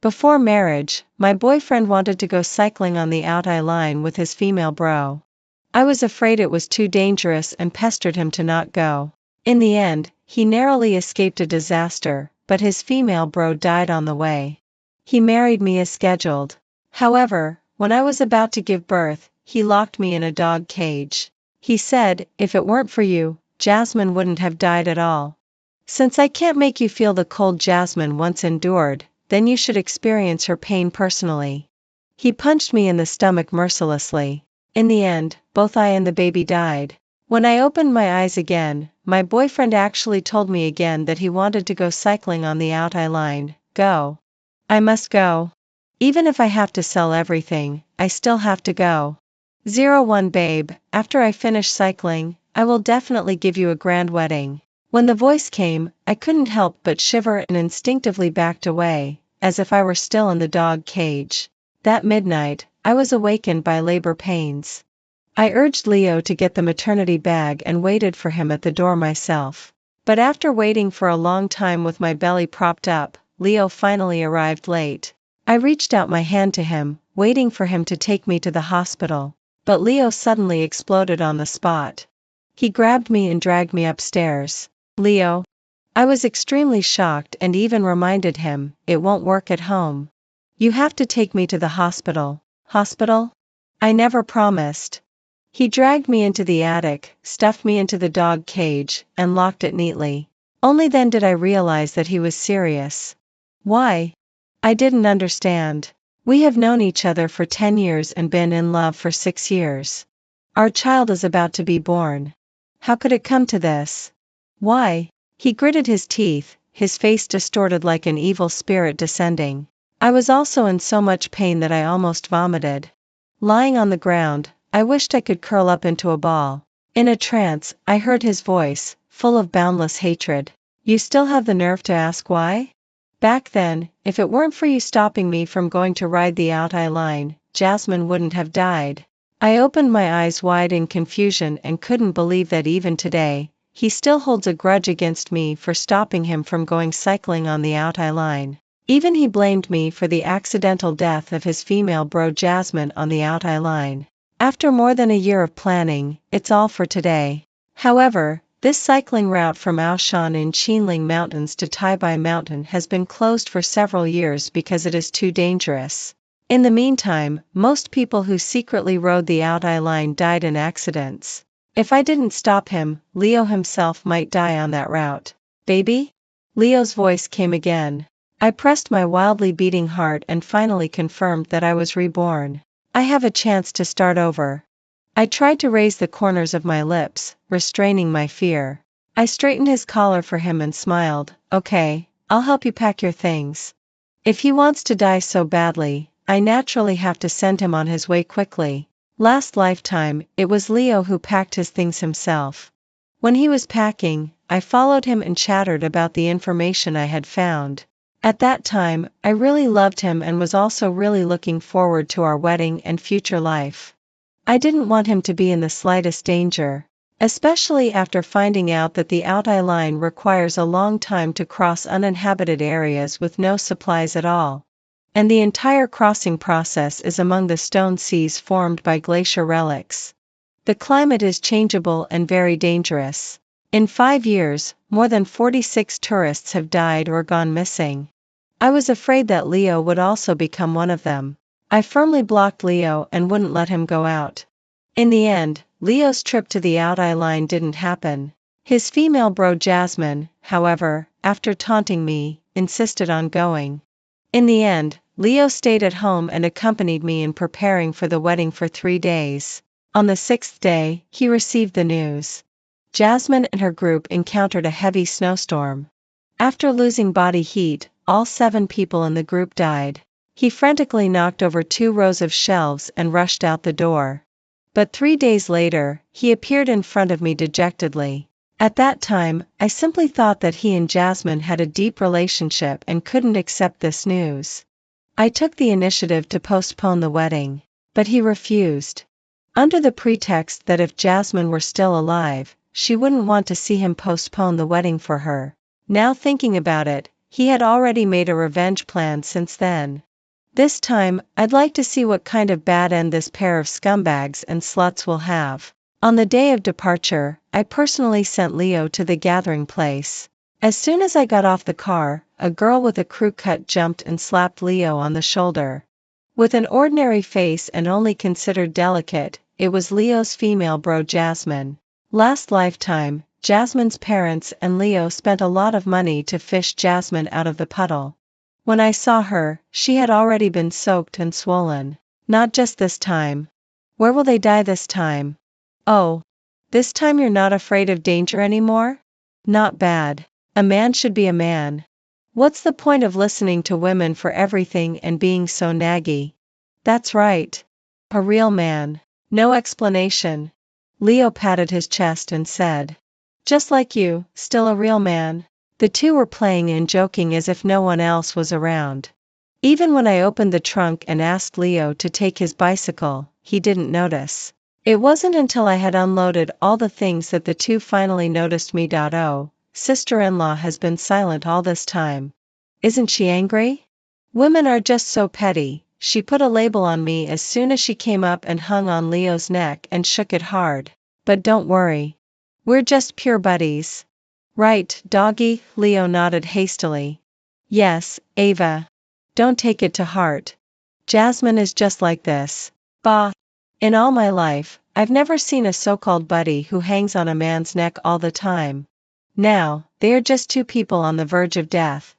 Before marriage, my boyfriend wanted to go cycling on the Altai line with his female bro. I was afraid it was too dangerous and pestered him to not go. In the end, he narrowly escaped a disaster, but his female bro died on the way. He married me as scheduled. However, when I was about to give birth, he locked me in a dog cage. He said, if it weren't for you, Jasmine wouldn't have died at all. Since I can't make you feel the cold Jasmine once endured, then you should experience her pain personally. He punched me in the stomach mercilessly. In the end, both I and the baby died. When I opened my eyes again, my boyfriend actually told me again that he wanted to go cycling on the Altai line. Go. I must go. Even if I have to sell everything, I still have to go. 01 Babe, after I finish cycling, I will definitely give you a grand wedding. When the voice came, I couldn't help but shiver and instinctively backed away, as if I were still in the dog cage. That midnight, I was awakened by labor pains. I urged Leo to get the maternity bag and waited for him at the door myself. But after waiting for a long time with my belly propped up, Leo finally arrived late. I reached out my hand to him, waiting for him to take me to the hospital, but Leo suddenly exploded on the spot. He grabbed me and dragged me upstairs. Leo. I was extremely shocked and even reminded him, it won't work at home. You have to take me to the hospital. Hospital? I never promised. He dragged me into the attic, stuffed me into the dog cage, and locked it neatly. Only then did I realize that he was serious. Why? I didn't understand. We have known each other for 10 years and been in love for 6 years. Our child is about to be born. How could it come to this? Why? He gritted his teeth, his face distorted like an evil spirit descending. I was also in so much pain that I almost vomited. Lying on the ground, I wished I could curl up into a ball. In a trance, I heard his voice, full of boundless hatred. You still have the nerve to ask why? Back then, if it weren't for you stopping me from going to ride the Altai line, Jasmine wouldn't have died. I opened my eyes wide in confusion and couldn't believe that even today, he still holds a grudge against me for stopping him from going cycling on the Altai line. Even he blamed me for the accidental death of his female bro Jasmine on the Altai line. After more than a year of planning, it's all for today. However, this cycling route from Aoshan in Qinling Mountains to Taibai Mountain has been closed for several years because it is too dangerous. In the meantime, most people who secretly rode the Altai line died in accidents. If I didn't stop him, Leo himself might die on that route. Baby? Leo's voice came again. I pressed my wildly beating heart and finally confirmed that I was reborn. I have a chance to start over. I tried to raise the corners of my lips, restraining my fear. I straightened his collar for him and smiled. Okay, I'll help you pack your things. If he wants to die so badly, I naturally have to send him on his way quickly. Last lifetime, it was Leo who packed his things himself. When he was packing, I followed him and chattered about the information I had found. At that time, I really loved him and was also really looking forward to our wedding and future life. I didn't want him to be in the slightest danger, especially after finding out that the Altai line requires a long time to cross uninhabited areas with no supplies at all. And the entire crossing process is among the stone seas formed by glacier relics. The climate is changeable and very dangerous. In 5 years, more than 46 tourists have died or gone missing. I was afraid that Leo would also become one of them. I firmly blocked Leo and wouldn't let him go out. In the end, Leo's trip to the Altai line didn't happen. His female bro Jasmine, however, after taunting me, insisted on going. In the end, Leo stayed at home and accompanied me in preparing for the wedding for 3 days. On the 6th day, he received the news. Jasmine and her group encountered a heavy snowstorm. After losing body heat, all 7 people in the group died. He frantically knocked over 2 rows of shelves and rushed out the door. But 3 days later, he appeared in front of me dejectedly. At that time, I simply thought that he and Jasmine had a deep relationship and couldn't accept this news. I took the initiative to postpone the wedding, but he refused. Under the pretext that if Jasmine were still alive, she wouldn't want to see him postpone the wedding for her. Now thinking about it, He had already made a revenge plan since then. This time, I'd like to see what kind of bad end this pair of scumbags and sluts will have. On the day of departure, I personally sent Leo to the gathering place. As soon as I got off the car, a girl with a crew cut jumped and slapped Leo on the shoulder. With an ordinary face and only considered delicate, it was Leo's female bro Jasmine. Last lifetime, Jasmine's parents and Leo spent a lot of money to fish Jasmine out of the puddle. When I saw her, she had already been soaked and swollen. Not just this time. Where will they die this time? Oh. This time you're not afraid of danger anymore? Not bad. A man should be a man. What's the point of listening to women for everything and being so naggy? That's right. A real man. No explanation. Leo patted his chest and said. Just like you, still a real man. The two were playing and joking as if no one else was around. Even when I opened the trunk and asked Leo to take his bicycle, he didn't notice. It wasn't until I had unloaded all the things that the two finally noticed me. Oh, sister-in-law has been silent all this time. Isn't she angry? Women are just so petty. She put a label on me as soon as she came up and hung on Leo's neck and shook it hard. But don't worry. We're just pure buddies. Right, doggy? Leo nodded hastily. Yes, Ava. Don't take it to heart. Jasmine is just like this. Bah. In all my life, I've never seen a so-called buddy who hangs on a man's neck all the time. Now, they are just two people on the verge of death.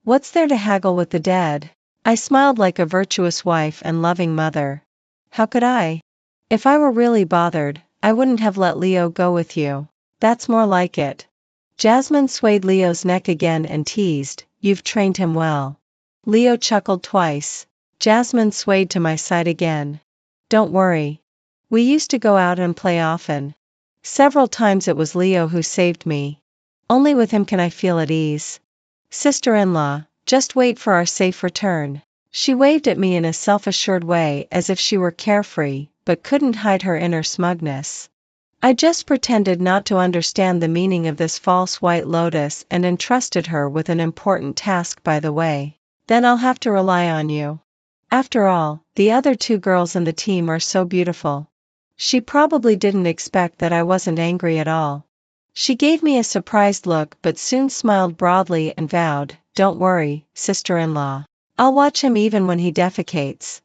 What's there to haggle with the dead? I smiled like a virtuous wife and loving mother. How could I? If I were really bothered, I wouldn't have let Leo go with you. That's more like it. Jasmine swayed Leo's neck again and teased, you've trained him well. Leo chuckled twice. Jasmine swayed to my side again. Don't worry. We used to go out and play often. Several times it was Leo who saved me. Only with him can I feel at ease. Sister-in-law, just wait for our safe return. She waved at me in a self-assured way as if she were carefree, but couldn't hide her inner smugness. I just pretended not to understand the meaning of this false white lotus and entrusted her with an important task by the way. Then I'll have to rely on you. After all, the other two girls in the team are so beautiful. She probably didn't expect that I wasn't angry at all. She gave me a surprised look but soon smiled broadly and vowed, don't worry, sister-in-law. I'll watch him even when he defecates.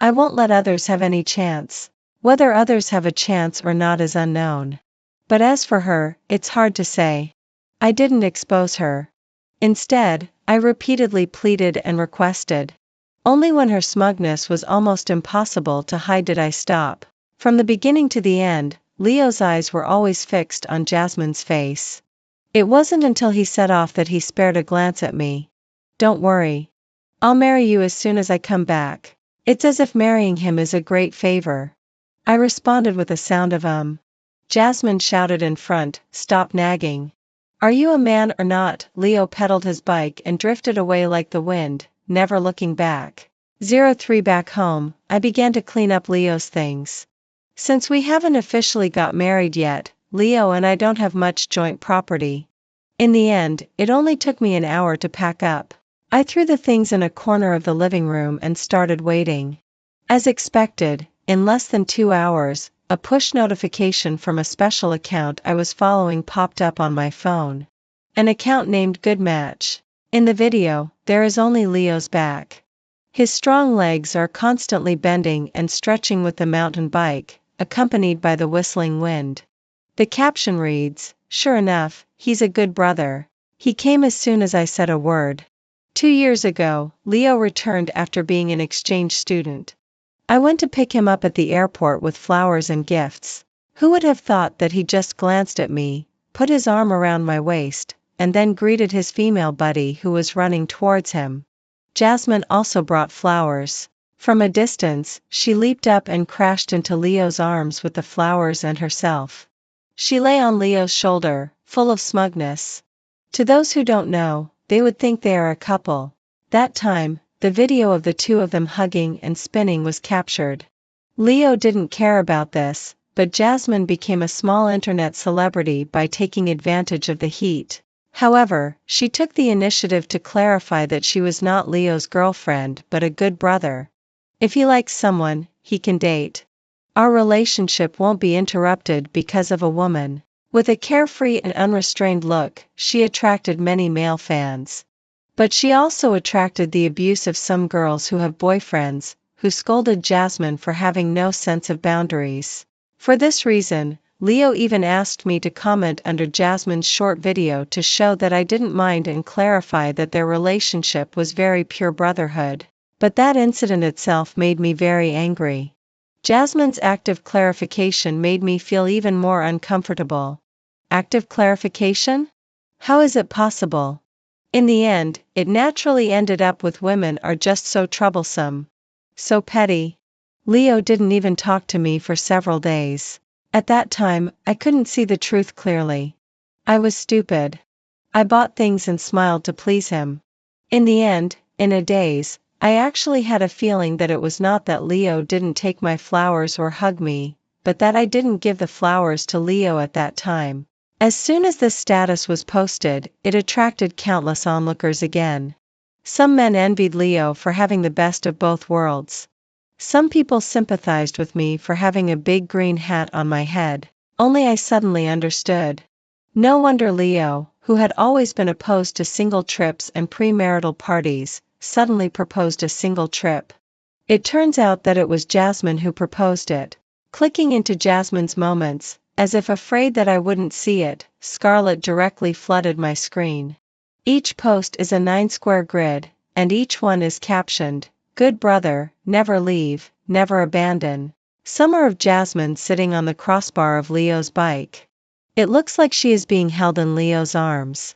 I won't let others have any chance. Whether others have a chance or not is unknown. But as for her, it's hard to say. I didn't expose her. Instead, I repeatedly pleaded and requested. Only when her smugness was almost impossible to hide did I stop. From the beginning to the end, Leo's eyes were always fixed on Jasmine's face. It wasn't until he set off that he spared a glance at me. Don't worry. I'll marry you as soon as I come back. It's as if marrying him is a great favor. I responded with a sound of Jasmine shouted in front, stop nagging. Are you a man or not? Leo pedaled his bike and drifted away like the wind, never looking back. 03 Back home, I began to clean up Leo's things. Since we haven't officially got married yet, Leo and I don't have much joint property. In the end, it only took me an hour to pack up. I threw the things in a corner of the living room and started waiting. As expected, in less than 2 hours, a push notification from a special account I was following popped up on my phone. An account named Good Match. In the video, there is only Leo's back. His strong legs are constantly bending and stretching with the mountain bike, accompanied by the whistling wind. The caption reads, sure enough, he's a good brother. He came as soon as I said a word. 2 years ago, Leo returned after being an exchange student. I went to pick him up at the airport with flowers and gifts. Who would have thought that he just glanced at me, put his arm around my waist, and then greeted his female buddy who was running towards him. Jasmine also brought flowers. From a distance, she leaped up and crashed into Leo's arms with the flowers and herself. She lay on Leo's shoulder, full of smugness. To those who don't know, they would think they are a couple. That time, the video of the two of them hugging and spinning was captured. Leo didn't care about this, but Jasmine became a small internet celebrity by taking advantage of the heat. However, she took the initiative to clarify that she was not Leo's girlfriend but a good brother. If he likes someone, he can date. Our relationship won't be interrupted because of a woman. With a carefree and unrestrained look, she attracted many male fans. But she also attracted the abuse of some girls who have boyfriends, who scolded Jasmine for having no sense of boundaries. For this reason, Leo even asked me to comment under Jasmine's short video to show that I didn't mind and clarify that their relationship was very pure brotherhood. But that incident itself made me very angry. Jasmine's active clarification made me feel even more uncomfortable. Active clarification? How is it possible? In the end, it naturally ended up with women are just so troublesome. So petty. Leo didn't even talk to me for several days. At that time, I couldn't see the truth clearly. I was stupid. I bought things and smiled to please him. In the end, in a daze, I actually had a feeling that it was not that Leo didn't take my flowers or hug me, but that I didn't give the flowers to Leo at that time. As soon as this status was posted, it attracted countless onlookers again. Some men envied Leo for having the best of both worlds. Some people sympathized with me for having a big green hat on my head. Only I suddenly understood. No wonder Leo, who had always been opposed to single trips and premarital parties, suddenly proposed a single trip. It turns out that it was Jasmine who proposed it. Clicking into Jasmine's moments, as if afraid that I wouldn't see it, Scarlett directly flooded my screen. Each post is a 9-square grid, and each one is captioned, "Good brother, never leave, never abandon." Some are of Jasmine sitting on the crossbar of Leo's bike. It looks like she is being held in Leo's arms.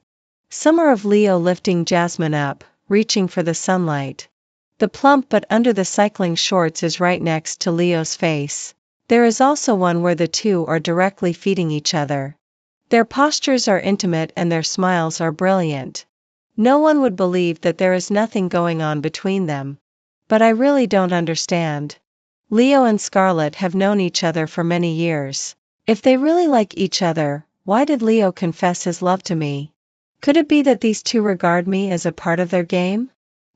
Some are of Leo lifting Jasmine up, reaching for the sunlight. The plump but under the cycling shorts is right next to Leo's face. There is also one where the two are directly feeding each other. Their postures are intimate and their smiles are brilliant. No one would believe that there is nothing going on between them. But I really don't understand. Leo and Scarlett have known each other for many years. If they really like each other, why did Leo confess his love to me? Could it be that these two regard me as a part of their game?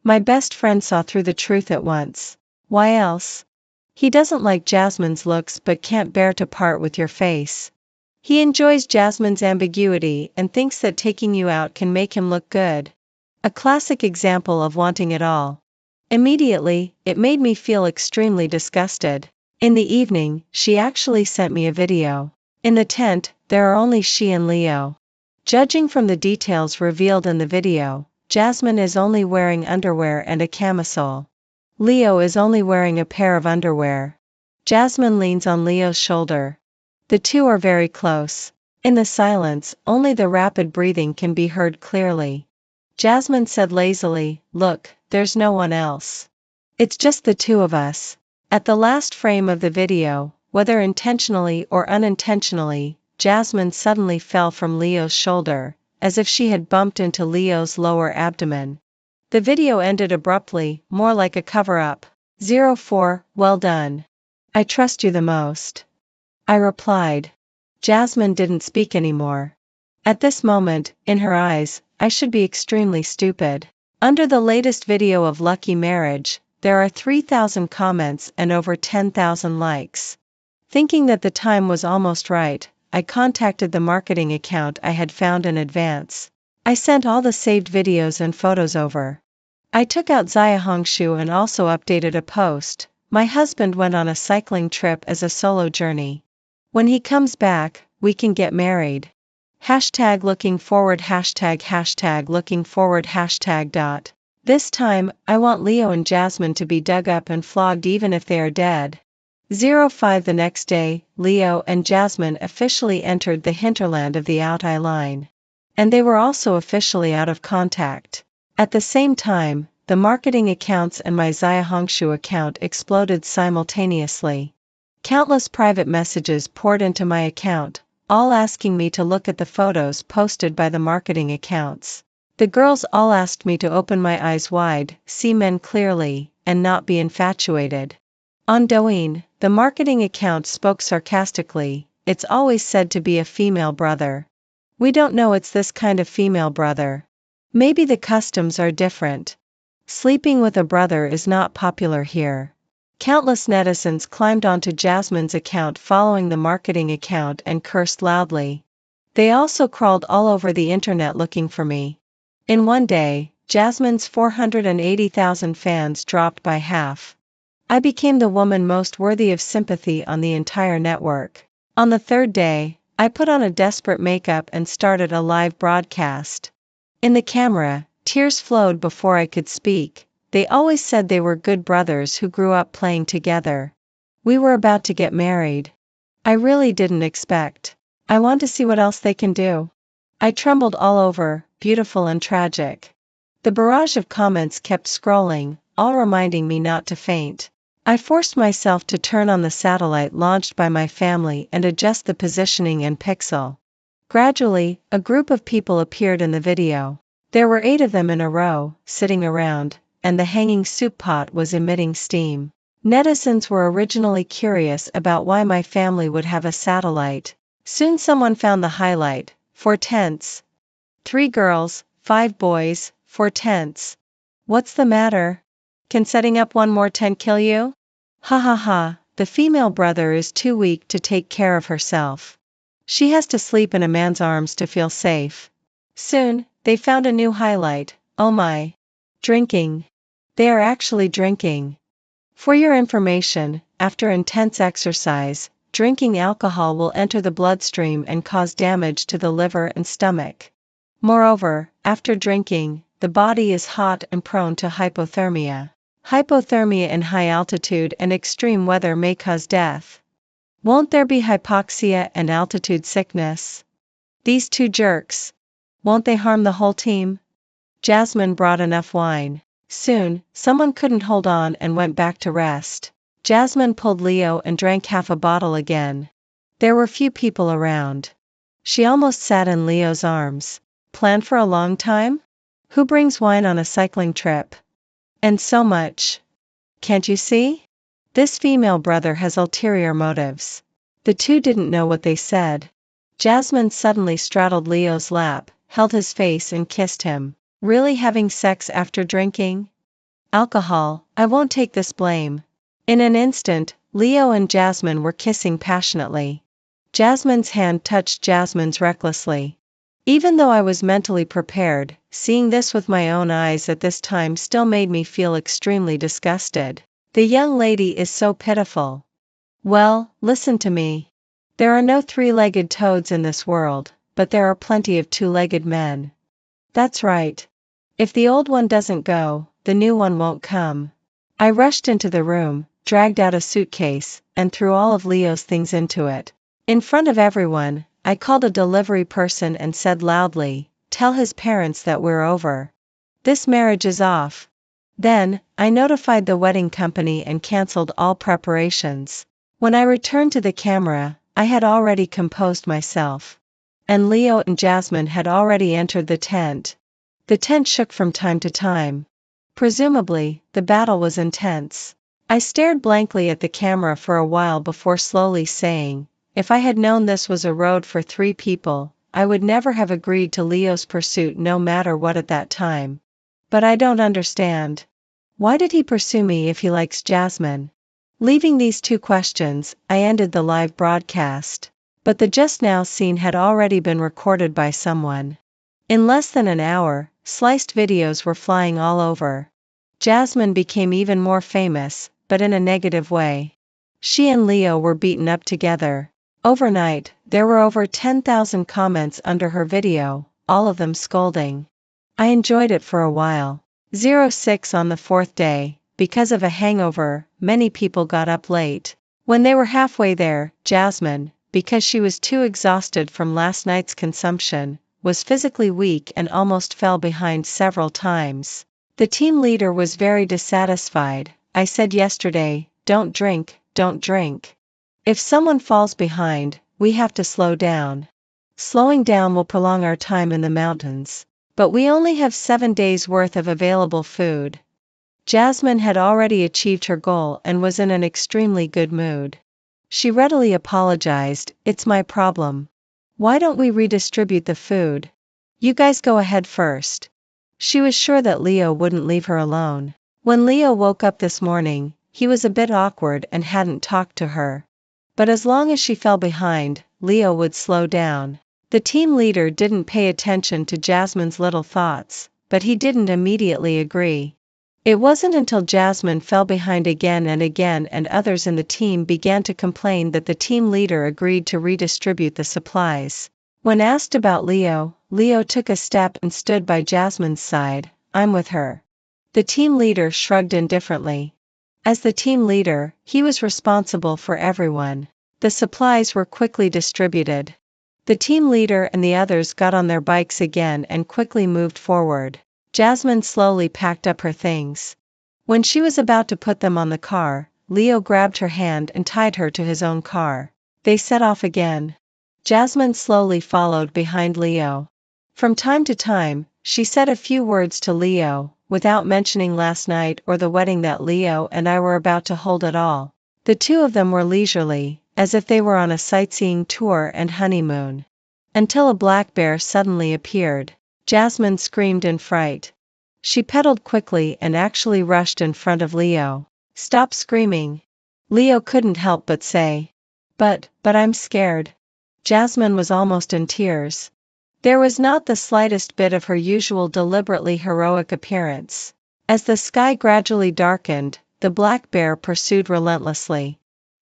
My best friend saw through the truth at once. Why else? He doesn't like Jasmine's looks but can't bear to part with your face. He enjoys Jasmine's ambiguity and thinks that taking you out can make him look good. A classic example of wanting it all. Immediately, it made me feel extremely disgusted. In the evening, she actually sent me a video. In the tent, there are only she and Leo. Judging from the details revealed in the video, Jasmine is only wearing underwear and a camisole. Leo is only wearing a pair of underwear. Jasmine leans on Leo's shoulder. The two are very close. In the silence, only the rapid breathing can be heard clearly. Jasmine said lazily, "Look, there's no one else. It's just the two of us." At the last frame of the video, whether intentionally or unintentionally, Jasmine suddenly fell from Leo's shoulder, as if she had bumped into Leo's lower abdomen. The video ended abruptly, more like a cover-up. 04, well done. I trust you the most. I replied. Jasmine didn't speak anymore. At this moment, in her eyes, I should be extremely stupid. Under the latest video of Lucky Marriage, there are 3,000 comments and over 10,000 likes. Thinking that the time was almost right, I contacted the marketing account I had found in advance. I sent all the saved videos and photos over. I took out Zaya Hongshu and also updated a post. My husband went on a cycling trip as a solo journey. When he comes back, we can get married. Hashtag looking forward, hashtag looking forward, hashtag. This time, I want Leo and Jasmine to be dug up and flogged even if they are dead. 05 The next day, Leo and Jasmine officially entered the hinterland of the Out Eye line. And they were also officially out of contact. At the same time, the marketing accounts and my Zaya Hongshu account exploded simultaneously. Countless private messages poured into my account, all asking me to look at the photos posted by the marketing accounts. The girls all asked me to open my eyes wide, see men clearly, and not be infatuated. On Douyin, the marketing account spoke sarcastically, "It's always said to be a female brother. We don't know it's this kind of female brother. Maybe the customs are different. Sleeping with a brother is not popular here. Countless netizens climbed onto Jasmine's account following the marketing account and cursed loudly. They also crawled all over the internet looking for me. In one day, Jasmine's 480,000 fans dropped by half. I became the woman most worthy of sympathy on the entire network. On the third day, I put on a desperate makeup and started a live broadcast. In the camera, tears flowed before I could speak. They always said they were good brothers who grew up playing together. We were about to get married. I really didn't expect. I want to see what else they can do. I trembled all over, beautiful and tragic. The barrage of comments kept scrolling, all reminding me not to faint. I forced myself to turn on the satellite launched by my family and adjust the positioning and pixel. Gradually, a group of people appeared in the video. There were 8 of them in a row, sitting around, and the hanging soup pot was emitting steam. Netizens were originally curious about why my family would have a satellite. Soon someone found the highlight: 4 tents. 3 girls, 5 boys, 4 tents. What's the matter? Can setting up one more tent kill you? Ha ha ha, the female brother is too weak to take care of herself. She has to sleep in a man's arms to feel safe. Soon, they found a new highlight: oh my. Drinking. They are actually drinking. For your information, after intense exercise, drinking alcohol will enter the bloodstream and cause damage to the liver and stomach. Moreover, after drinking, the body is hot and prone to hypothermia. Hypothermia in high altitude and extreme weather may cause death. Won't there be hypoxia and altitude sickness? These 2 jerks. Won't they harm the whole team? Jasmine brought enough wine. Soon, someone couldn't hold on and went back to rest. Jasmine pulled Leo and drank half a bottle again. There were few people around. She almost sat in Leo's arms. Planned for a long time? Who brings wine on a cycling trip? And so much. Can't you see? This female brother has ulterior motives. The 2 didn't know what they said. Jasmine suddenly straddled Leo's lap, held his face and kissed him. Really having sex after drinking? Alcohol, I won't take this blame. In an instant, Leo and Jasmine were kissing passionately. Jasmine's hand touched Jasmine's recklessly. Even though I was mentally prepared, seeing this with my own eyes at this time still made me feel extremely disgusted. The young lady is so pitiful. Well, listen to me. There are no 3-legged toads in this world, but there are plenty of 2-legged men. That's right. If the old one doesn't go, the new one won't come. I rushed into the room, dragged out a suitcase, and threw all of Leo's things into it. In front of everyone, I called a delivery person and said loudly, "Tell his parents that we're over. This marriage is off." Then, I notified the wedding company and cancelled all preparations. When I returned to the camera, I had already composed myself. And Leo and Jasmine had already entered the tent. The tent shook from time to time. Presumably, the battle was intense. I stared blankly at the camera for a while before slowly saying, if I had known this was a road for 3 people, I would never have agreed to Leo's pursuit no matter what at that time. But I don't understand. Why did he pursue me if he likes Jasmine? Leaving these 2 questions, I ended the live broadcast. But the just now scene had already been recorded by someone. In less than an hour, sliced videos were flying all over. Jasmine became even more famous, but in a negative way. She and Leo were beaten up together. Overnight, there were over 10,000 comments under her video, all of them scolding. I enjoyed it for a while. 06 on the 4th day, because of a hangover, many people got up late. When they were halfway there, Jasmine, because she was too exhausted from last night's consumption, was physically weak and almost fell behind several times. The team leader was very dissatisfied. I said yesterday, don't drink, don't drink. If someone falls behind, we have to slow down. Slowing down will prolong our time in the mountains. But we only have 7 days worth of available food. Jasmine had already achieved her goal and was in an extremely good mood. She readily apologized, "It's my problem. Why don't we redistribute the food? You guys go ahead first. She was sure that Leo wouldn't leave her alone. When Leo woke up this morning, he was a bit awkward and hadn't talked to her. But as long as she fell behind, Leo would slow down. The team leader didn't pay attention to Jasmine's little thoughts, but he didn't immediately agree. It wasn't until Jasmine fell behind again and others in the team began to complain that the team leader agreed to redistribute the supplies. When asked about Leo, Leo took a step and stood by Jasmine's side. I'm with her. The team leader shrugged indifferently. As the team leader, he was responsible for everyone. The supplies were quickly distributed. The team leader and the others got on their bikes again and quickly moved forward. Jasmine slowly packed up her things. When she was about to put them on the car, Leo grabbed her hand and tied her to his own car. They set off again. Jasmine slowly followed behind Leo. From time to time, she said a few words to Leo, without mentioning last night or the wedding that Leo and I were about to hold at all. The two of them were leisurely, as if they were on a sightseeing tour and honeymoon. Until a black bear suddenly appeared. Jasmine screamed in fright. She pedaled quickly and actually rushed in front of Leo. Stop screaming. Leo couldn't help but say. But I'm scared. Jasmine was almost in tears. There was not the slightest bit of her usual deliberately heroic appearance. As the sky gradually darkened, the black bear pursued relentlessly.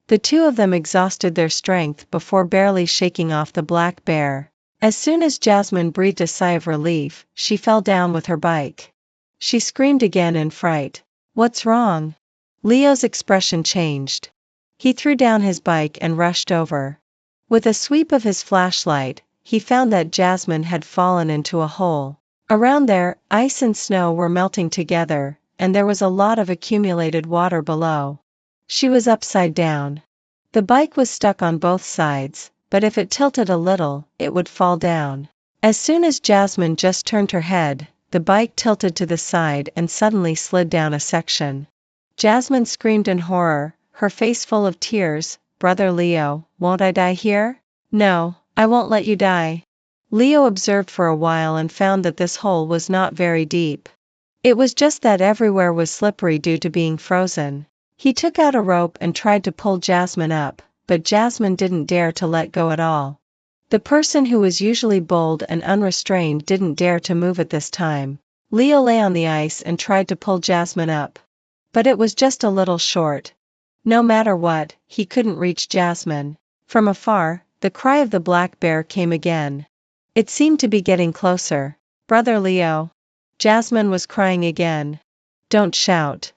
The two of them exhausted their strength before barely shaking off the black bear. As soon as Jasmine breathed a sigh of relief, she fell down with her bike. She screamed again in fright. What's wrong? Leo's expression changed. He threw down his bike and rushed over. With a sweep of his flashlight, he found that Jasmine had fallen into a hole. Around there, ice and snow were melting together, and there was a lot of accumulated water below. She was upside down. The bike was stuck on both sides, but if it tilted a little, it would fall down. As soon as Jasmine just turned her head, the bike tilted to the side and suddenly slid down a section. Jasmine screamed in horror, her face full of tears. Brother Leo, won't I die here? No, I won't let you die. Leo observed for a while and found that this hole was not very deep. It was just that everywhere was slippery due to being frozen. He took out a rope and tried to pull Jasmine up, but Jasmine didn't dare to let go at all. The person who was usually bold and unrestrained didn't dare to move at this time. Leo lay on the ice and tried to pull Jasmine up. But it was just a little short. No matter what, he couldn't reach Jasmine. From afar, the cry of the black bear came again. It seemed to be getting closer. Brother Leo. Jasmine was crying again. Don't shout.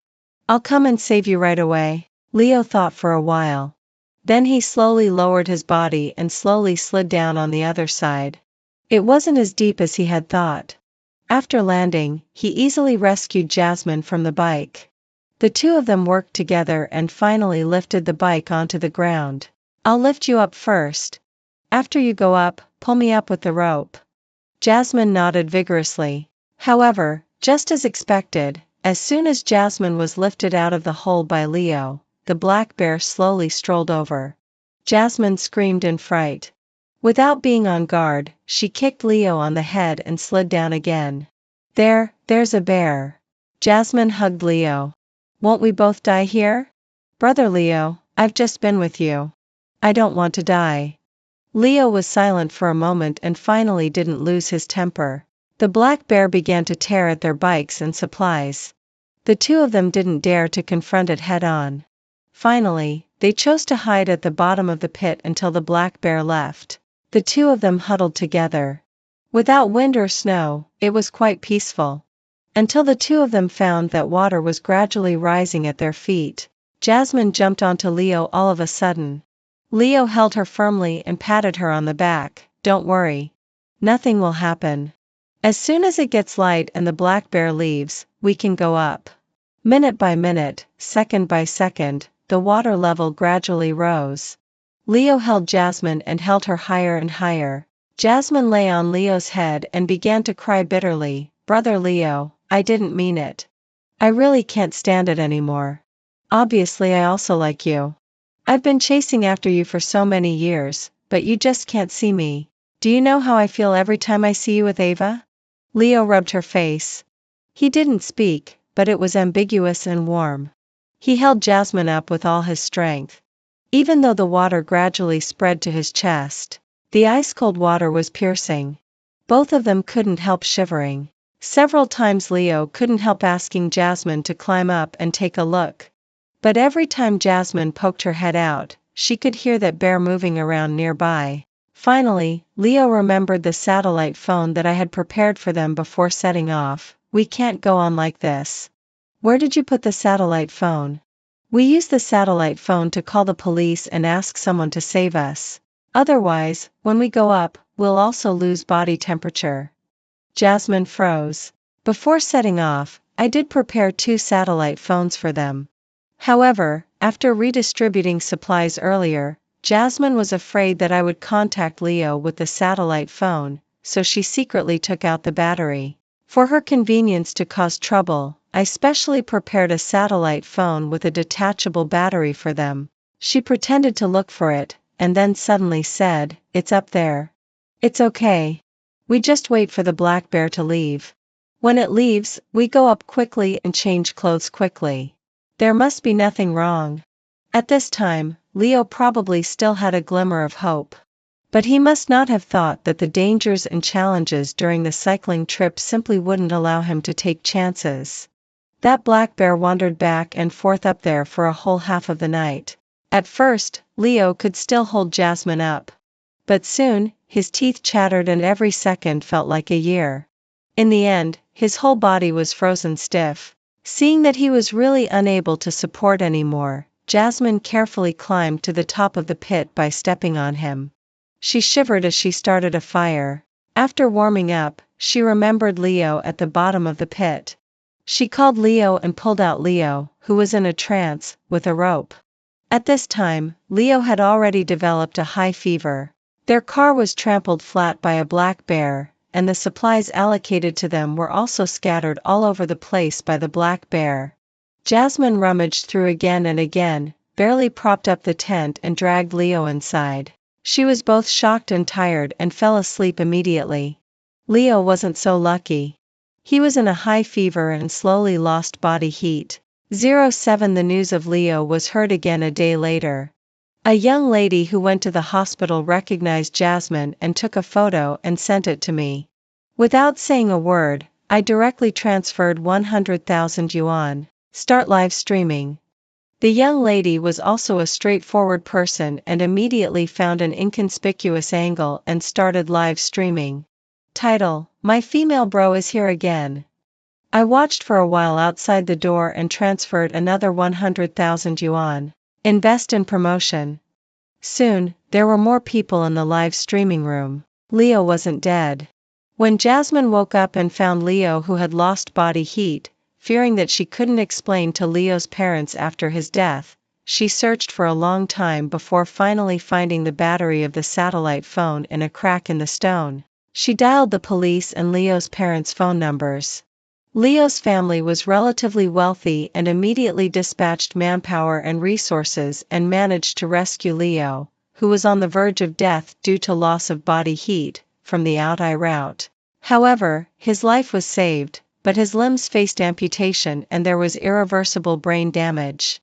I'll come and save you right away. Leo thought for a while. Then he slowly lowered his body and slowly slid down on the other side. It wasn't as deep as he had thought. After landing, he easily rescued Jasmine from the bike. The two of them worked together and finally lifted the bike onto the ground. I'll lift you up first. After you go up, pull me up with the rope. Jasmine nodded vigorously. However, just as expected, as soon as Jasmine was lifted out of the hole by Leo, the black bear slowly strolled over. Jasmine screamed in fright. Without being on guard, she kicked Leo on the head and slid down again. There's a bear. Jasmine hugged Leo. Won't we both die here? Brother Leo, I've just been with you. I don't want to die. Leo was silent for a moment and finally didn't lose his temper. The black bear began to tear at their bikes and supplies. The two of them didn't dare to confront it head-on. Finally, they chose to hide at the bottom of the pit until the black bear left. The two of them huddled together. Without wind or snow, it was quite peaceful. Until the two of them found that water was gradually rising at their feet. Jasmine jumped onto Leo all of a sudden. Leo held her firmly and patted her on the back. Don't worry. Nothing will happen. As soon as it gets light and the black bear leaves, we can go up. Minute by minute, second by second, the water level gradually rose. Leo held Jasmine and held her higher and higher. Jasmine lay on Leo's head and began to cry bitterly. Brother Leo, I didn't mean it. I really can't stand it anymore. Obviously I also like you. I've been chasing after you for so many years, but you just can't see me. Do you know how I feel every time I see you with Ava? Leo rubbed her face. He didn't speak, but it was ambiguous and warm. He held Jasmine up with all his strength. Even though the water gradually spread to his chest, the ice-cold water was piercing. Both of them couldn't help shivering. Several times Leo couldn't help asking Jasmine to climb up and take a look. But every time Jasmine poked her head out, she could hear that bear moving around nearby. Finally, Leo remembered the satellite phone that I had prepared for them before setting off. We can't go on like this. Where did you put the satellite phone? We use the satellite phone to call the police and ask someone to save us. Otherwise, when we go up, we'll also lose body temperature. Jasmine froze. Before setting off, I did prepare 2 satellite phones for them. However, after redistributing supplies earlier, Jasmine was afraid that I would contact Leo with the satellite phone, so she secretly took out the battery. For her convenience to cause trouble, I specially prepared a satellite phone with a detachable battery for them. She pretended to look for it, and then suddenly said, "It's up there." "It's okay. We just wait for the black bear to leave. When it leaves, we go up quickly and change clothes quickly. There must be nothing wrong." At this time, Leo probably still had a glimmer of hope. But he must not have thought that the dangers and challenges during the cycling trip simply wouldn't allow him to take chances. That black bear wandered back and forth up there for a whole half of the night. At first, Leo could still hold Jasmine up. But soon, his teeth chattered and every second felt like a year. In the end, his whole body was frozen stiff. Seeing that he was really unable to support anymore, Jasmine carefully climbed to the top of the pit by stepping on him. She shivered as she started a fire. After warming up, she remembered Leo at the bottom of the pit. She called Leo and pulled out Leo, who was in a trance, with a rope. At this time, Leo had already developed a high fever. Their car was trampled flat by a black bear, and the supplies allocated to them were also scattered all over the place by the black bear. Jasmine rummaged through again and again, barely propped up the tent and dragged Leo inside. She was both shocked and tired and fell asleep immediately. Leo wasn't so lucky. He was in a high fever and slowly lost body heat. 07 The news of Leo was heard again a day later. A young lady who went to the hospital recognized Jasmine and took a photo and sent it to me. Without saying a word, I directly transferred 100,000 yuan. Start live streaming. The young lady was also a straightforward person and immediately found an inconspicuous angle and started live streaming. Title: My female bro is here again. I watched for a while outside the door and transferred another 100,000 yuan. Invest in promotion. Soon, there were more people in the live streaming room. Leo wasn't dead. When Jasmine woke up and found Leo who had lost body heat, fearing that she couldn't explain to Leo's parents after his death, she searched for a long time before finally finding the battery of the satellite phone in a crack in the stone. She dialed the police and Leo's parents' phone numbers. Leo's family was relatively wealthy and immediately dispatched manpower and resources and managed to rescue Leo, who was on the verge of death due to loss of body heat, from the out-eye route. However, his life was saved, but his limbs faced amputation and there was irreversible brain damage.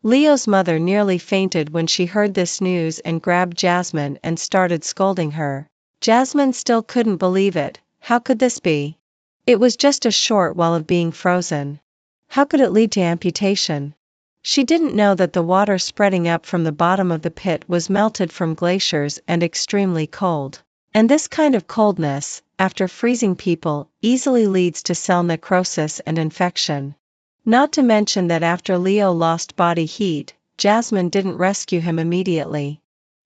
Leo's mother nearly fainted when she heard this news and grabbed Jasmine and started scolding her. Jasmine still couldn't believe it. How could this be? It was just a short while of being frozen. How could it lead to amputation? She didn't know that the water spreading up from the bottom of the pit was melted from glaciers and extremely cold. And this kind of coldness, after freezing people, easily leads to cell necrosis and infection. Not to mention that after Leo lost body heat, Jasmine didn't rescue him immediately.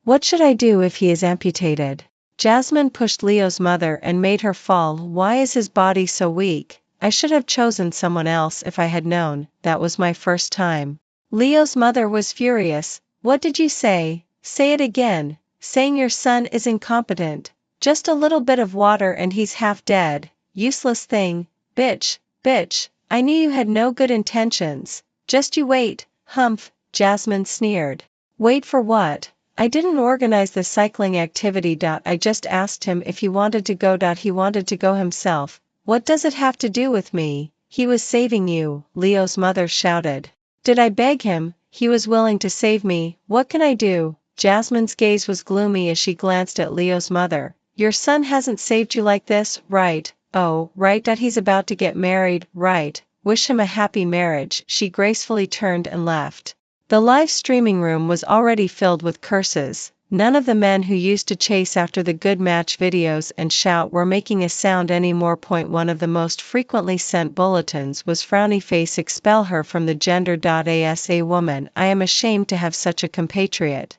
What should I do if he is amputated? Jasmine pushed Leo's mother and made her fall. Why is his body so weak? I should have chosen someone else if I had known. That was my first time. Leo's mother was furious. What did you say? Say it again. Saying your son is incompetent. Just a little bit of water and he's half dead. Useless thing. Bitch, bitch. I knew you had no good intentions. Just you wait. Humph, Jasmine sneered. Wait for what? I didn't organize the cycling activity. I just asked him if he wanted to go. He wanted to go himself. What does it have to do with me? He was saving you, Leo's mother shouted. Did I beg him? He was willing to save me. What can I do? Jasmine's gaze was gloomy as she glanced at Leo's mother. Your son hasn't saved you like this, right? Oh, right. He's about to get married, right? Wish him a happy marriage. She gracefully turned and left. The live streaming room was already filled with curses. None of the men who used to chase after the good match videos and shout were making a sound anymore. One of the most frequently sent bulletins was frowny face expel her from the gender. As a woman, I am ashamed to have such a compatriot.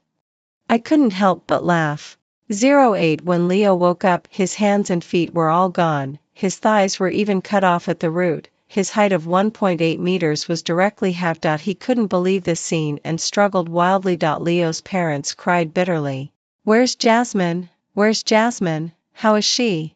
I couldn't help but laugh. 08 When Leo woke up, his hands and feet were all gone, his thighs were even cut off at the root. His height of 1.8 meters was directly halved. He couldn't believe this scene and struggled wildly. Leo's parents cried bitterly. Where's Jasmine? Where's Jasmine? How is she?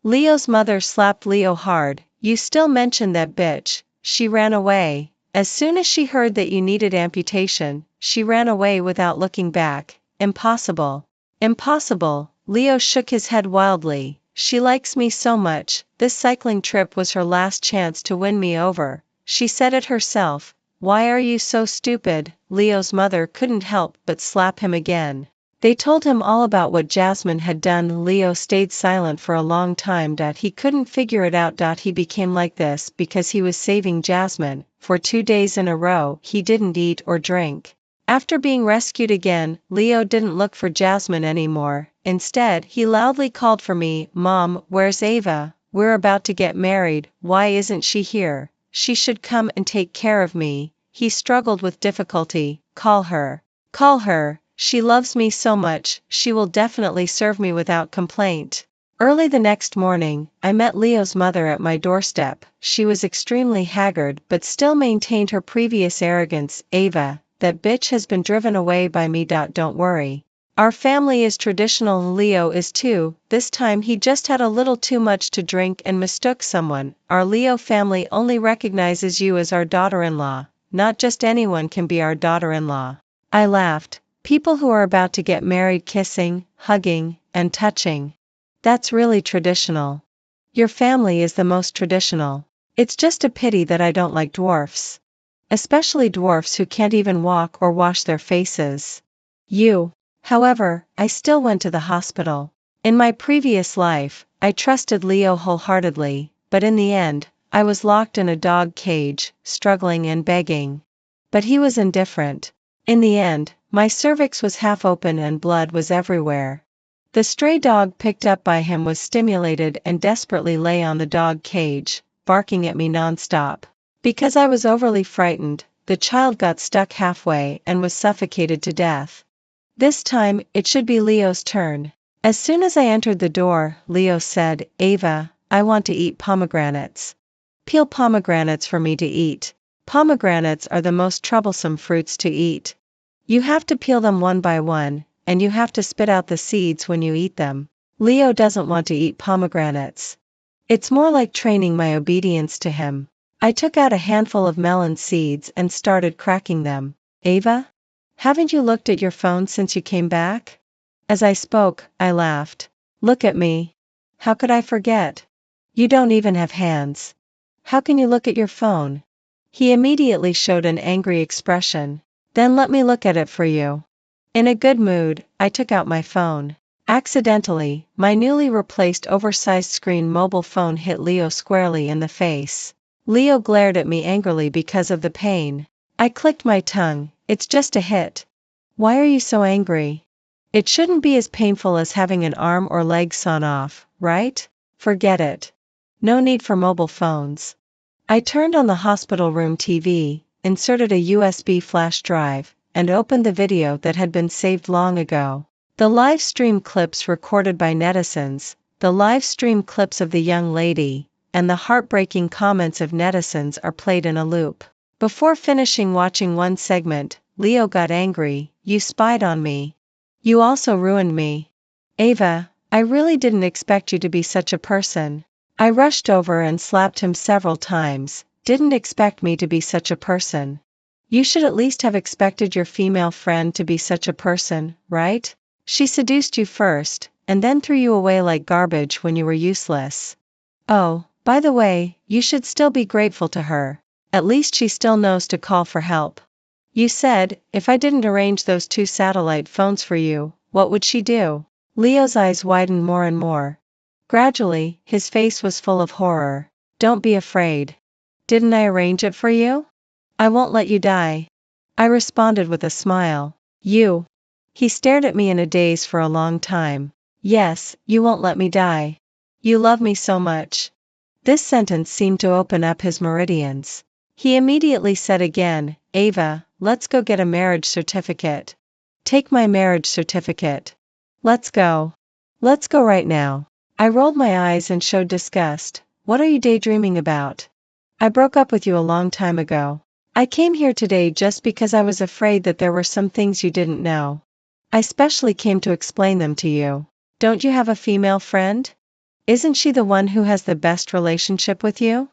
Leo's mother slapped Leo hard. You still mention that bitch. She ran away. As soon as she heard that you needed amputation, she ran away without looking back. Impossible. Impossible. Leo shook his head wildly. She likes me so much. This cycling trip was her last chance to win me over. She said it herself. Why are you so stupid? Leo's mother couldn't help but slap him again. They told him all about what Jasmine had done. Leo stayed silent for a long time. He couldn't figure it out. He became like this because he was saving Jasmine. For 2 days in a row, he didn't eat or drink. After being rescued again, Leo didn't look for Jasmine anymore. Instead, he loudly called for me. Mom, where's Ava? We're about to get married. Why isn't she here? She should come and take care of me. He struggled with difficulty. Call her. Call her. She loves me so much, she will definitely serve me without complaint. Early the next morning, I met Leo's mother at my doorstep. She was extremely haggard but still maintained her previous arrogance. Ava, that bitch has been driven away by me. Don't worry. Our family is traditional. Leo is too. This time he just had a little too much to drink and mistook someone. Our Leo family only recognizes you as our daughter-in-law. Not just anyone can be our daughter-in-law. I laughed. People who are about to get married kissing, hugging, and touching. That's really traditional. Your family is the most traditional. It's just a pity that I don't like dwarfs. Especially dwarfs who can't even walk or wash their faces. However, I still went to the hospital. In my previous life, I trusted Leo wholeheartedly, but in the end, I was locked in a dog cage, struggling and begging. But he was indifferent. In the end, my cervix was half open and blood was everywhere. The stray dog picked up by him was stimulated and desperately lay on the dog cage, barking at me nonstop. Because I was overly frightened, the child got stuck halfway and was suffocated to death. This time, it should be Leo's turn. As soon as I entered the door, Leo said, Ava, I want to eat pomegranates. Peel pomegranates for me to eat. Pomegranates are the most troublesome fruits to eat. You have to peel them one by one, and you have to spit out the seeds when you eat them. Leo doesn't want to eat pomegranates. It's more like training my obedience to him. I took out a handful of melon seeds and started cracking them. Ava? Haven't you looked at your phone since you came back? As I spoke, I laughed. Look at me. How could I forget? You don't even have hands. How can you look at your phone? He immediately showed an angry expression. Then let me look at it for you. In a good mood, I took out my phone. Accidentally, my newly replaced oversized screen mobile phone hit Leo squarely in the face. Leo glared at me angrily because of the pain. I clicked my tongue. It's just a hit. Why are you so angry? It shouldn't be as painful as having an arm or leg sawn off, right? Forget it. No need for mobile phones. I turned on the hospital room TV, inserted a USB flash drive, and opened the video that had been saved long ago. The live stream clips recorded by netizens, the live stream clips of the young lady, and the heartbreaking comments of netizens are played in a loop. Before finishing watching one segment, Leo got angry. You spied on me. You also ruined me. Ava, I really didn't expect you to be such a person. I rushed over and slapped him several times. Didn't expect me to be such a person. You should at least have expected your female friend to be such a person, right? She seduced you first, and then threw you away like garbage when you were useless. Oh, by the way, you should still be grateful to her. At least she still knows to call for help. You said, if I didn't arrange those 2 satellite phones for you, what would she do? Leo's eyes widened more and more. Gradually, his face was full of horror. Don't be afraid. Didn't I arrange it for you? I won't let you die. I responded with a smile. You. He stared at me in a daze for a long time. Yes, you won't let me die. You love me so much. This sentence seemed to open up his meridians. He immediately said again, Ava, let's go get a marriage certificate. Take my marriage certificate. Let's go. Let's go right now. I rolled my eyes and showed disgust. What are you daydreaming about? I broke up with you a long time ago. I came here today just because I was afraid that there were some things you didn't know. I specially came to explain them to you. Don't you have a female friend? Isn't she the one who has the best relationship with you?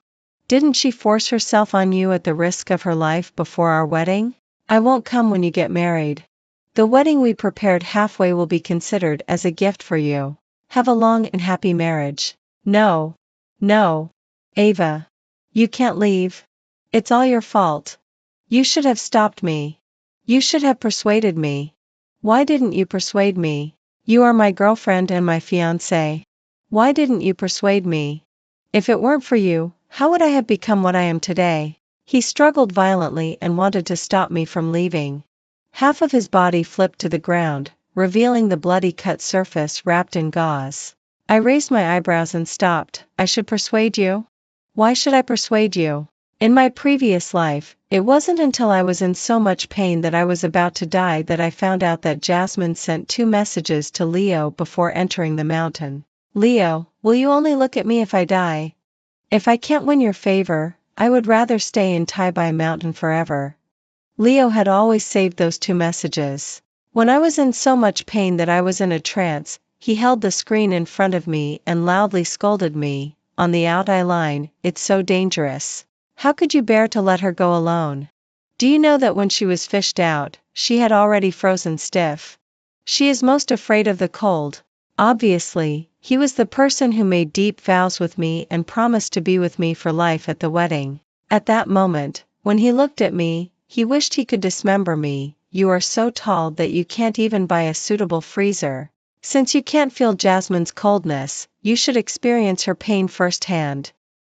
Didn't she force herself on you at the risk of her life before our wedding? I won't come when you get married. The wedding we prepared halfway will be considered as a gift for you. Have a long and happy marriage. No. No. Ava. You can't leave. It's all your fault. You should have stopped me. You should have persuaded me. Why didn't you persuade me? You are my girlfriend and my fiancé. Why didn't you persuade me? If it weren't for you, how would I have become what I am today? He struggled violently and wanted to stop me from leaving. Half of his body flipped to the ground, revealing the bloody cut surface wrapped in gauze. I raised my eyebrows and stopped. I should persuade you? Why should I persuade you? In my previous life, it wasn't until I was in so much pain that I was about to die that I found out that Jasmine sent 2 messages to Leo before entering the mountain. Leo, will you only look at me if I die? If I can't win your favor, I would rather stay in Tai Mountain forever. Leo had always saved those 2 messages. When I was in so much pain that I was in a trance, he held the screen in front of me and loudly scolded me, on the out-eye line, it's so dangerous. How could you bear to let her go alone? Do you know that when she was fished out, she had already frozen stiff? She is most afraid of the cold. Obviously, he was the person who made deep vows with me and promised to be with me for life at the wedding. At that moment, when he looked at me, he wished he could dismember me. You are so tall that you can't even buy a suitable freezer. Since you can't feel Jasmine's coldness, you should experience her pain firsthand.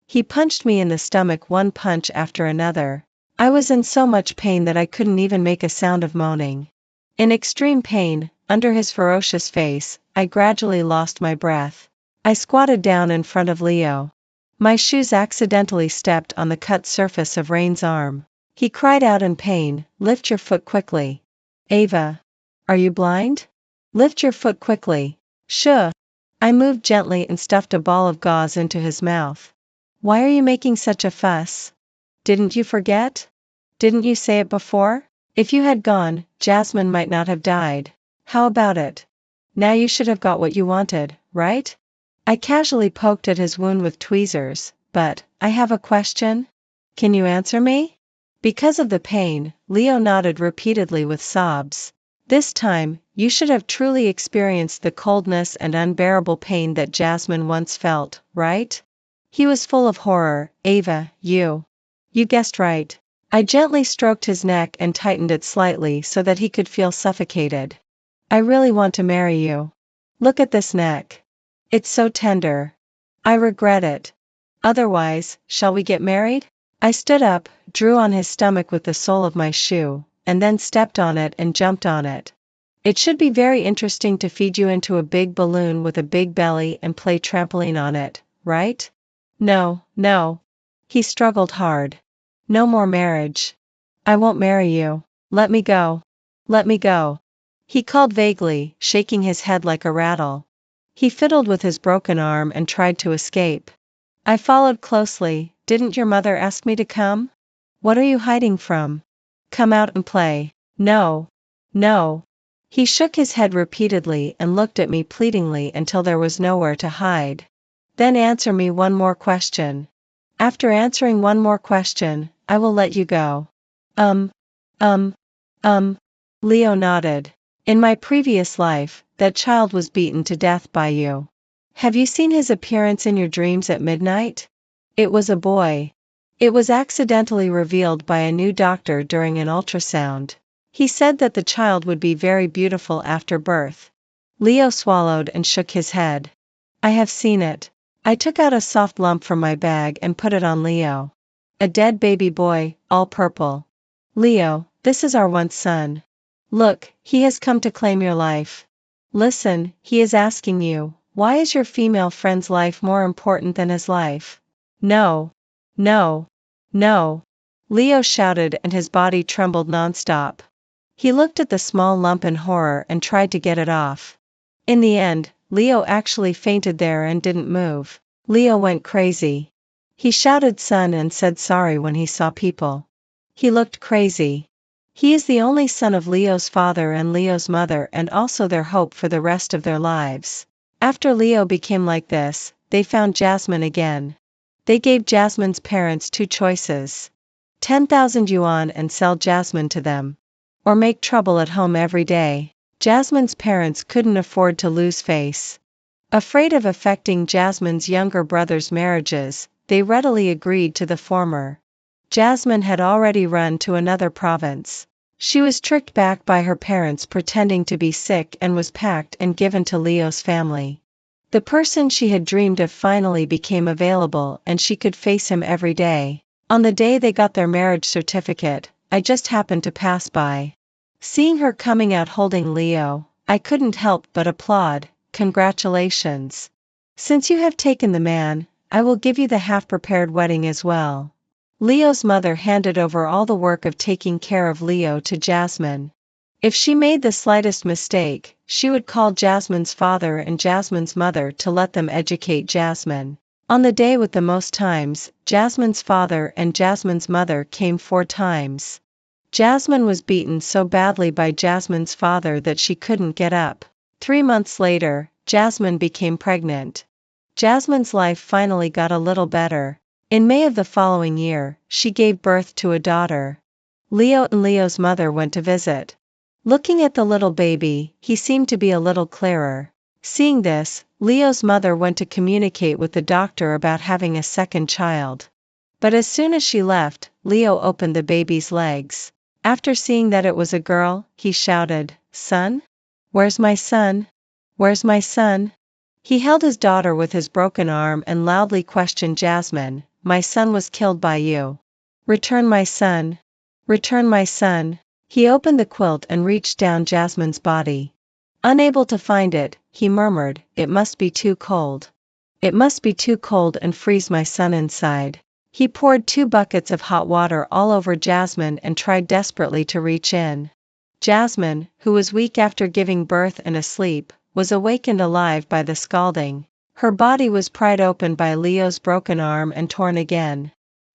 He punched me in the stomach one punch after another. I was in so much pain that I couldn't even make a sound of moaning. In extreme pain, under his ferocious face, I gradually lost my breath. I squatted down in front of Leo. My shoes accidentally stepped on the cut surface of Rain's arm. He cried out in pain, lift your foot quickly. Ava. Are you blind? Lift your foot quickly. Shh. I moved gently and stuffed a ball of gauze into his mouth. Why are you making such a fuss? Didn't you forget? Didn't you say it before? If you had gone, Jasmine might not have died. How about it? Now you should have got what you wanted, right? I casually poked at his wound with tweezers, but, I have a question? Can you answer me? Because of the pain, Leo nodded repeatedly with sobs. This time, you should have truly experienced the coldness and unbearable pain that Jasmine once felt, right? He was full of horror. Ava, you guessed right. I gently stroked his neck and tightened it slightly so that he could feel suffocated. I really want to marry you. Look at this neck. It's so tender. I regret it. Otherwise, shall we get married? I stood up, drew on his stomach with the sole of my shoe, and then stepped on it and jumped on it. It should be very interesting to feed you into a big balloon with a big belly and play trampoline on it, right? No, no. He struggled hard. No more marriage. I won't marry you. Let me go. Let me go. He called vaguely, shaking his head like a rattle. He fiddled with his broken arm and tried to escape. I followed closely. Didn't your mother ask me to come? What are you hiding from? Come out and play. No. No. He shook his head repeatedly and looked at me pleadingly until there was nowhere to hide. Then answer me one more question. After answering one more question, I will let you go. Um, um, Leo nodded. In my previous life, that child was beaten to death by you. Have you seen his appearance in your dreams at midnight? It was a boy. It was accidentally revealed by a new doctor during an ultrasound. He said that the child would be very beautiful after birth. Leo swallowed and shook his head. I have seen it. I took out a soft lump from my bag and put it on Leo. A dead baby boy, all purple. Leo, this is our once son. Look, he has come to claim your life. Listen, he is asking you, why is your female friend's life more important than his life? No. No. No. Leo shouted and his body trembled nonstop. He looked at the small lump in horror and tried to get it off. In the end, Leo actually fainted there and didn't move. Leo went crazy. He shouted son and said sorry when he saw people. He looked crazy. He is the only son of Leo's father and Leo's mother and also their hope for the rest of their lives. After Leo became like this, they found Jasmine again. They gave Jasmine's parents two choices. 10,000 yuan and sell Jasmine to them. Or make trouble at home every day. Jasmine's parents couldn't afford to lose face. Afraid of affecting Jasmine's younger brother's marriages, they readily agreed to the former. Jasmine had already run to another province. She was tricked back by her parents pretending to be sick and was packed and given to Leo's family. The person she had dreamed of finally became available and she could face him every day. On the day they got their marriage certificate, I just happened to pass by. Seeing her coming out holding Leo, I couldn't help but applaud. Congratulations. Since you have taken the man, I will give you the half-prepared wedding as well. Leo's mother handed over all the work of taking care of Leo to Jasmine. If she made the slightest mistake, she would call Jasmine's father and Jasmine's mother to let them educate Jasmine. On the day with the most times, Jasmine's father and Jasmine's mother came 4 times. Jasmine was beaten so badly by Jasmine's father that she couldn't get up. 3 months later, Jasmine became pregnant. Jasmine's life finally got a little better. In May of the following year, she gave birth to a daughter. Leo and Leo's mother went to visit. Looking at the little baby, he seemed to be a little clearer. Seeing this, Leo's mother went to communicate with the doctor about having a second child. But as soon as she left, Leo opened the baby's legs. After seeing that it was a girl, he shouted, "Son? Where's my son? Where's my son?" He held his daughter with his broken arm and loudly questioned Jasmine, "My son was killed by you. Return my son. Return my son." He opened the quilt and reached down Jasmine's body. Unable to find it, he murmured, "It must be too cold. It must be too cold and freeze my son inside." He poured 2 buckets of hot water all over Jasmine and tried desperately to reach in. Jasmine, who was weak after giving birth and asleep, was awakened alive by the scalding. Her body was pried open by Leo's broken arm and torn again.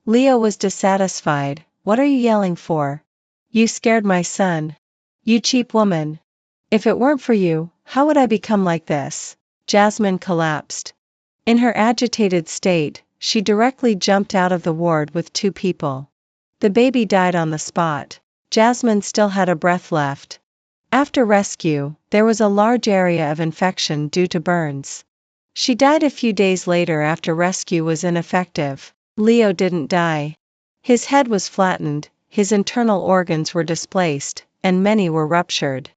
Leo was dissatisfied. "What are you yelling for? You scared my son. You cheap woman. If it weren't for you, how would I become like this?" Jasmine collapsed. In her agitated state, she directly jumped out of the ward with 2 people. The baby died on the spot. Jasmine still had a breath left. After rescue, there was a large area of infection due to burns. She died a few days later after rescue was ineffective. Leo didn't die. His head was flattened, his internal organs were displaced, and many were ruptured.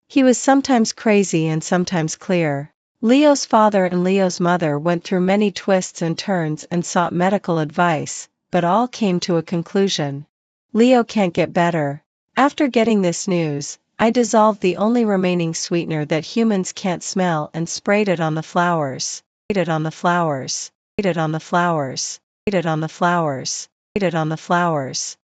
He was sometimes crazy and sometimes clear. Leo's father and Leo's mother went through many twists and turns and sought medical advice, but all came to a conclusion. Leo can't get better. After getting this news, I dissolved the only remaining sweetener that humans can't smell and sprayed it on the flowers. Sprayed it on the flowers. Sprayed it on the flowers. Sprayed it on the flowers. Sprayed it on the flowers.